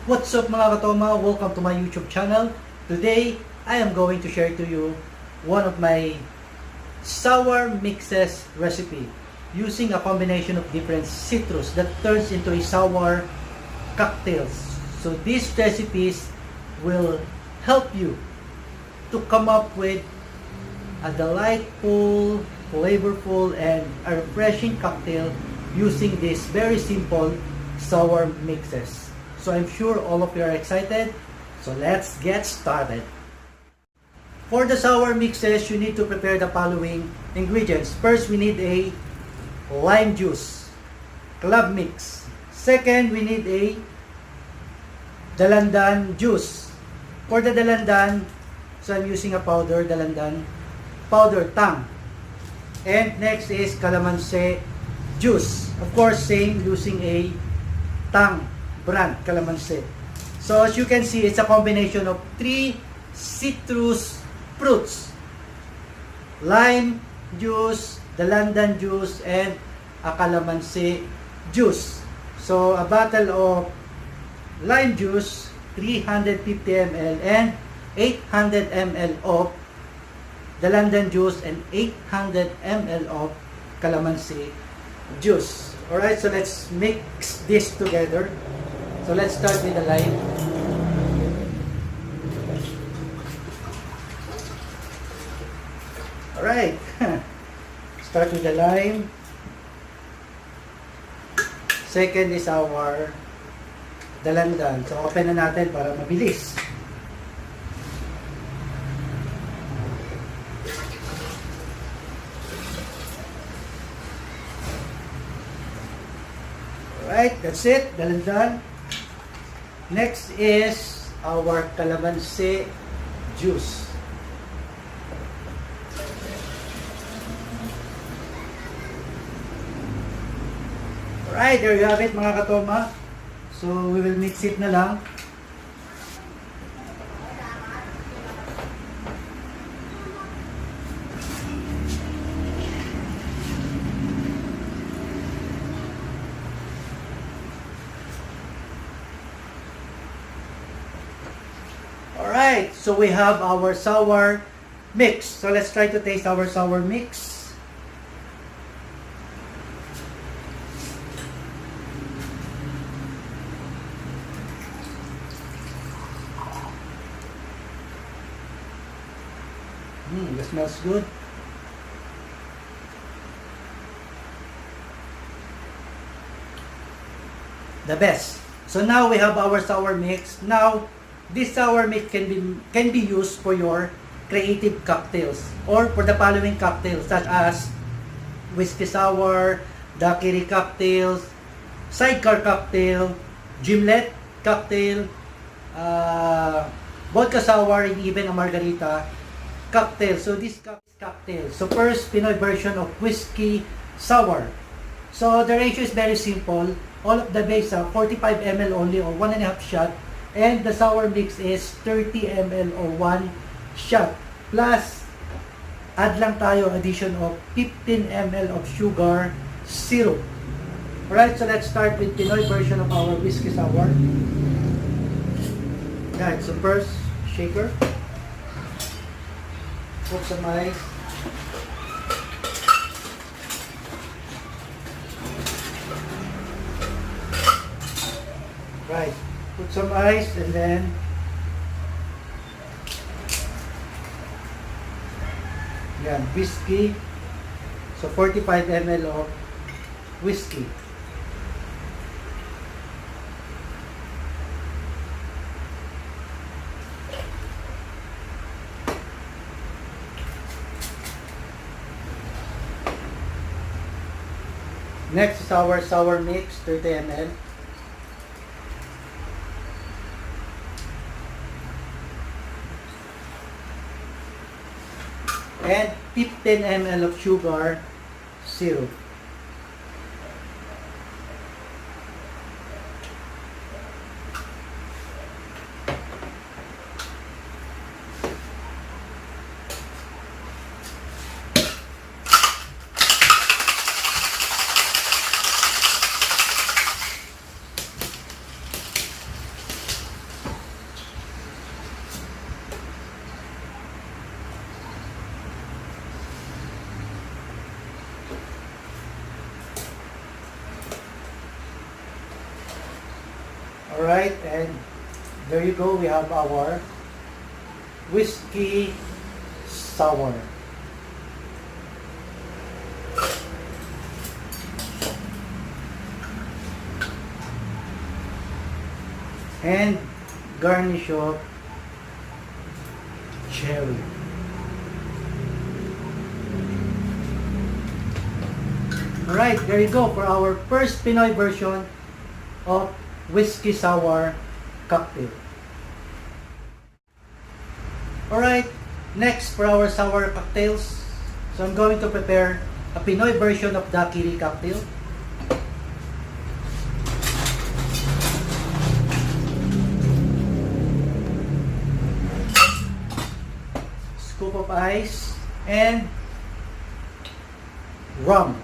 What's up mga katoma? Welcome to my YouTube channel. Today, I am going to share to you one of my sour mixes recipe using a combination of different citrus that turns into a sour cocktails. So these recipes will help you to come up with a delightful, flavorful, and a refreshing cocktail using these very simple sour mixes. So I'm sure all of you are excited. So let's get started. For the sour mixes, you need to prepare the following ingredients. First, we need a lime juice, club mix. Second, we need a dalandan juice. For the dalandan, so I'm using a powder dalandan, powder tang. And next is calamansi juice. Of course, same, using a tang brand, calamansi. So as you can see, it's a combination of 3 citrus fruits. Lime juice, dalandan juice, and a calamansi juice. So a bottle of lime juice, 350 ml, and 800 ml of dalandan juice, and 800 ml of calamansi juice. Alright, so let's mix this together. So let's start with the lime. Alright, start with the lime. Second is our dalandan. So open na natin para mabilis. Alright, that's it, dalandan. Next is our calamansi juice. Alright, there you have it mga katoma. So we will mix it na lang. Alright, so we have our sour mix. So let's try to taste our sour mix. That smells good. The best. So now we have our sour mix. Now this sour mix can be used for your creative cocktails or for the following cocktails such as whiskey sour, daiquiri cocktails, sidecar cocktail, gimlet cocktail, vodka sour, and even a margarita cocktail. So this cocktail. So first, Pinoy version of whiskey sour. So the ratio is very simple. All of the base are 45 ml only, or 1.5 shot. And the sour mix is 30 ml or 1 shot. Plus, add lang tayo addition of 15 ml of sugar syrup. Alright, so let's start with Pinoy version of our whiskey sour. Alright, so first, shaker. Put some ice. Right. Put some ice and then yan, whiskey. So 45 ml of whiskey. Next is our sour mix, 30 ml. And 15 ml of sugar syrup. Alright, and there you go, we have our whiskey sour. And garnish of cherry. Alright, there you go for our first Pinoy version of whiskey sour cocktail. Alright, next for our sour cocktails. So I'm going to prepare a Pinoy version of daiquiri cocktail. Scoop of ice and rum.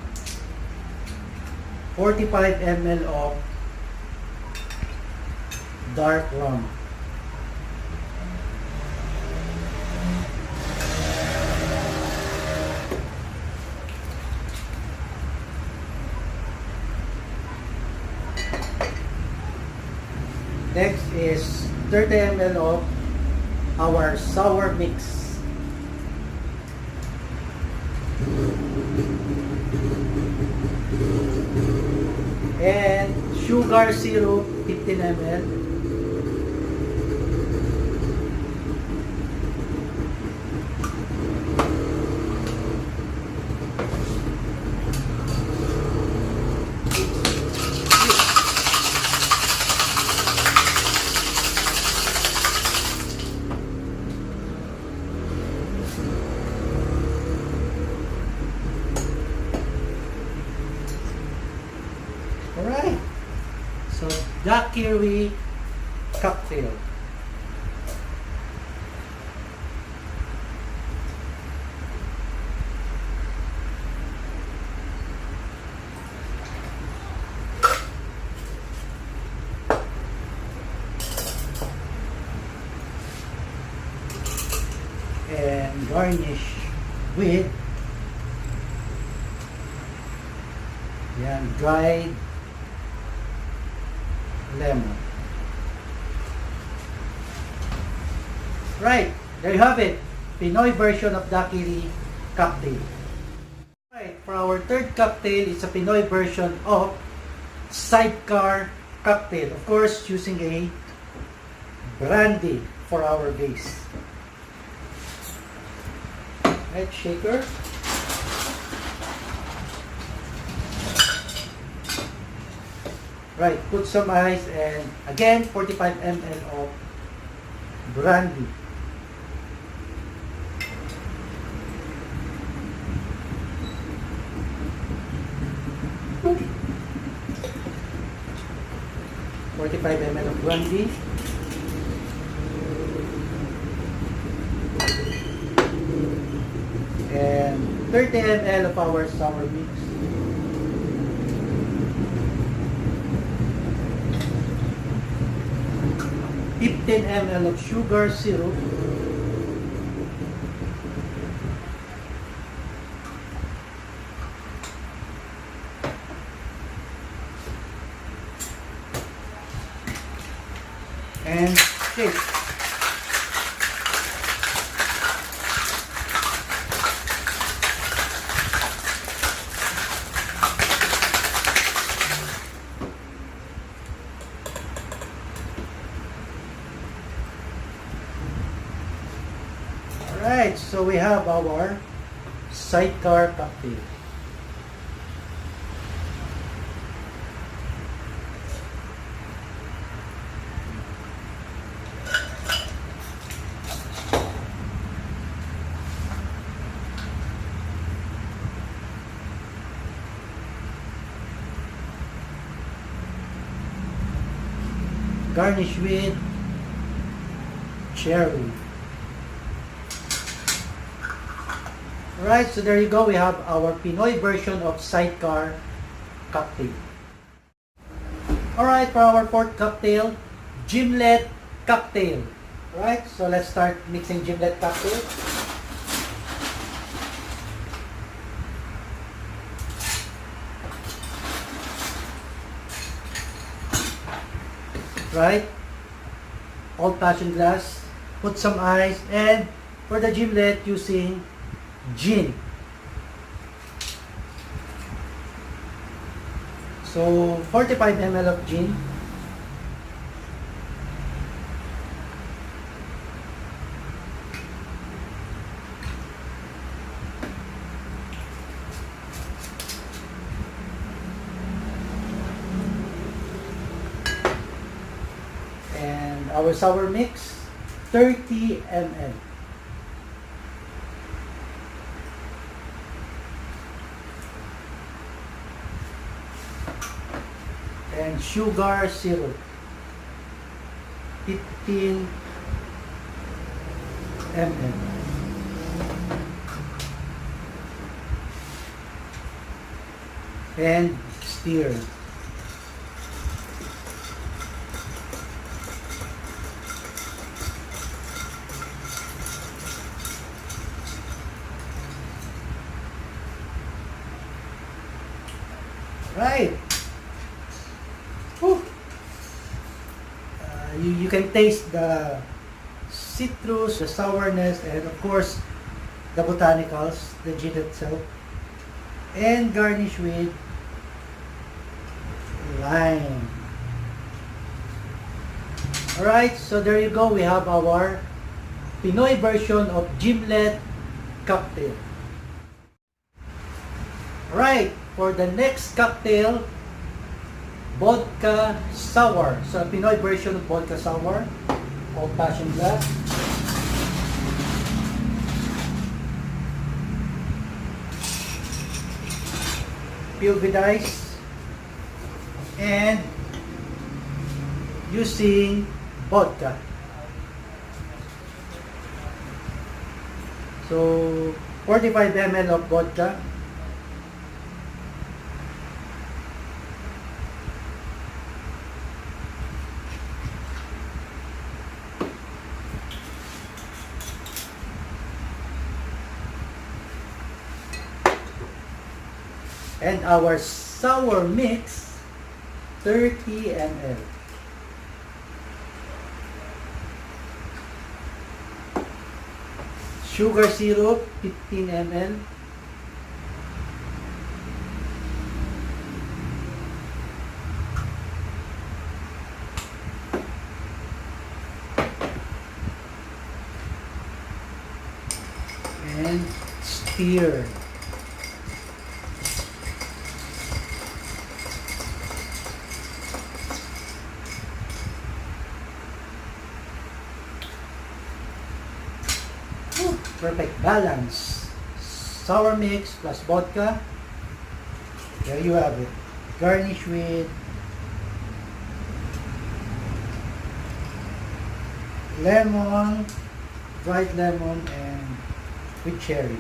45 ml of dark rum. Next is 30 ml of our sour mix. And sugar syrup 15 ml. Alright, so daiquiri cocktail. And garnish with dried lemon. Right, there you have it. Pinoy version of daiquiri cocktail. Right, for our third cocktail, it's a Pinoy version of sidecar cocktail. Of course, using a brandy for our base. Right, shaker. Right, put some ice and again 45 ml of brandy. $45 ml of brandy. And 30 ml of our sour mix. $15 ml of sugar syrup. And shake. Alright, so we have our sidecar cocktail. Garnish with cherry. Alright, so there you go. We have our Pinoy version of sidecar cocktail. Alright, for our fourth cocktail, gimlet cocktail. Alright, so let's start mixing gimlet cocktail. right? Old-fashioned glass. Put some ice, and for the gimlet, using gin. So 45 ml of gin. And our sour mix, 30 ml. And sugar syrup, 15 ml. And stir. Right. You can taste the citrus, the sourness, and of course the botanicals, the gin itself, and garnish with lime. Alright, so there you go. We have our Pinoy version of gimlet cocktail. Alright, for the next cocktail, vodka sour. So a Pinoy version of vodka sour, old-fashioned glass. Filled with ice, and using vodka. So 45 ml of vodka. And our sour mix, 30 ml. Sugar syrup, 15 ml. And stir. Perfect balance. Sour mix plus vodka. There you have it. Garnish with lemon, dried lemon, and with cherry.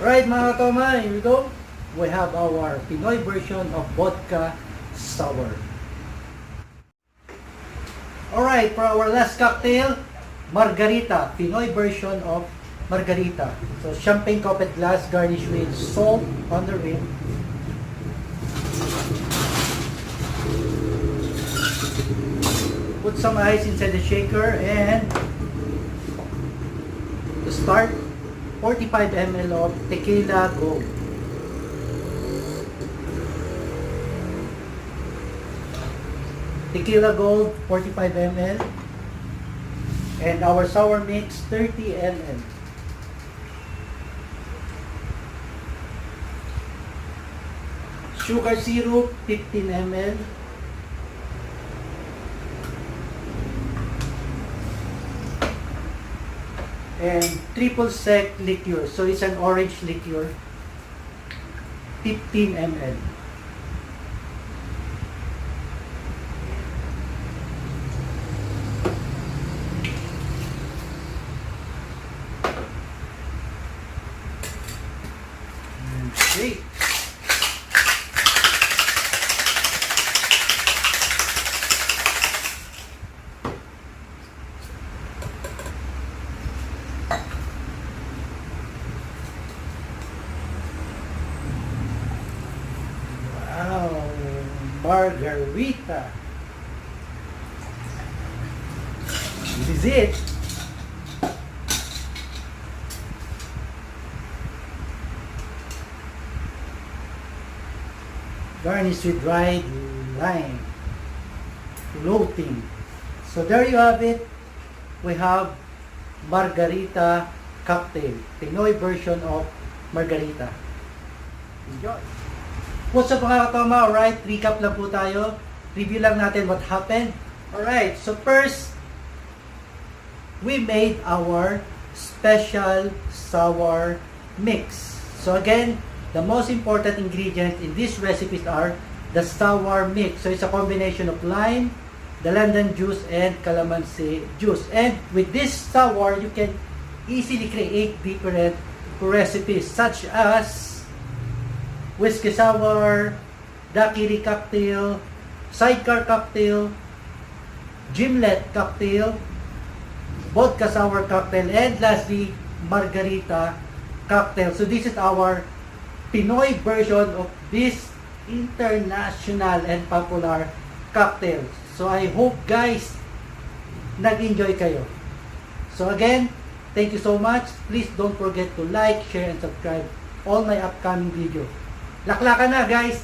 Alright mga katoma, here we go. We have our Pinoy version of vodka sour. Alright, for our last cocktail, Margarita, Pinoy version of Margarita. So, champagne coppet glass garnished with salt on the rim. Put some ice inside the shaker, and to start, 45 ml of tequila gold. Tequila Gold, 45 ml. And our sour mix, 30 ml. Sugar syrup, 15 ml. And triple sec liqueur. So it's an orange liqueur, 15 ml. Okay. Margarita. This is it. Garnish with dried lime. Floating. So there you have it. We have Margarita Cocktail. Pinoy version of Margarita. Enjoy! What's up mga katoma? Alright, recap lang po tayo. Review lang natin what happened. Alright, so first, we made our special sour mix. So again, the most important ingredients in this recipe are the sour mix. So it's a combination of lime, dalandan juice, and calamansi juice. And with this sour, you can easily create different recipes such as whiskey sour, daiquiri cocktail, sidecar cocktail, gimlet cocktail, vodka sour cocktail, and lastly, margarita cocktail. So this is our Pinoy version of this international and popular cocktail. So I hope guys, nag-enjoy kayo. So again, thank you so much. Please don't forget to like, share, and subscribe all my upcoming video. Laklakan na guys!